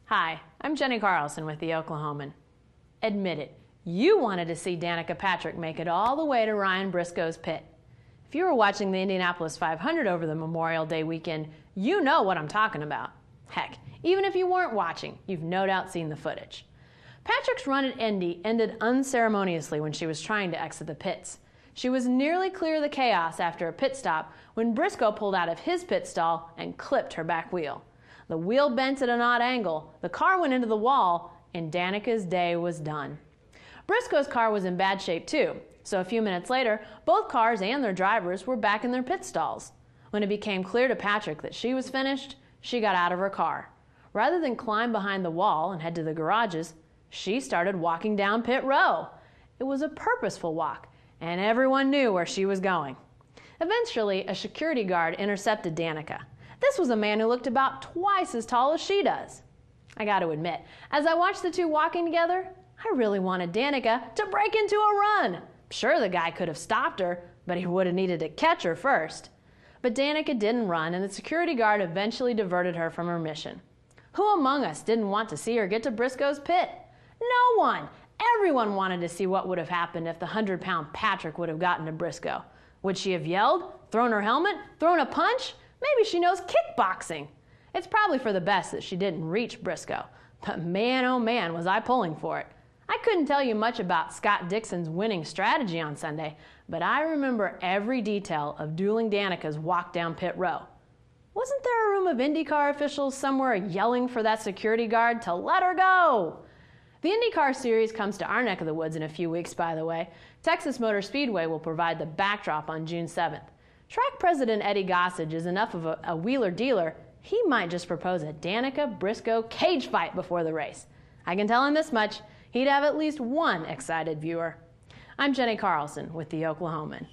Hi, I'm Jenni Carlson with the Oklahoman. Admit it, you wanted to see Danica Patrick make it all the way to Ryan Briscoe's pit. If you were watching the Indianapolis 500 over the Memorial Day weekend, you know what I'm talking about. Heck, even if you weren't watching, you've no doubt seen the footage. Patrick's run at Indy ended unceremoniously when she was trying to exit the pits. She was nearly clear of the chaos after a pit stop when Briscoe pulled out of his pit stall and clipped her back wheel. The wheel bent at an odd angle, the car went into the wall, and Danica's day was done. Briscoe's car was in bad shape too, so a few minutes later, both cars and their drivers were back in their pit stalls. When it became clear to Patrick that she was finished, she got out of her car. Rather than climb behind the wall and head to the garages, she started walking down pit row. It was a purposeful walk, and everyone knew where she was going. Eventually, a security guard intercepted Danica. This was a man who looked about twice as tall as she does. I got to admit, as I watched the two walking together, I really wanted Danica to break into a run. Sure, the guy could have stopped her, but he would have needed to catch her first. But Danica didn't run, and the security guard eventually diverted her from her mission. Who among us didn't want to see her get to Briscoe's pit? No one. Everyone wanted to see what would have happened if the 100-pound Patrick would have gotten to Briscoe. Would she have yelled, thrown her helmet, thrown a punch? Maybe she knows kickboxing. It's probably for the best that she didn't reach Briscoe. But man, oh man, was I pulling for it. I couldn't tell you much about Scott Dixon's winning strategy on Sunday, but I remember every detail of dueling Danica's walk down pit row. Wasn't there a room of IndyCar officials somewhere yelling for that security guard to let her go? The IndyCar Series comes to our neck of the woods in a few weeks, by the way. Texas Motor Speedway will provide the backdrop on June 7th. Track president Eddie Gossage is enough of a wheeler-dealer, he might just propose a Danica-Briscoe cage fight before the race. I can tell him this much, he'd have at least one excited viewer. I'm Jenni Carlson with the Oklahoman.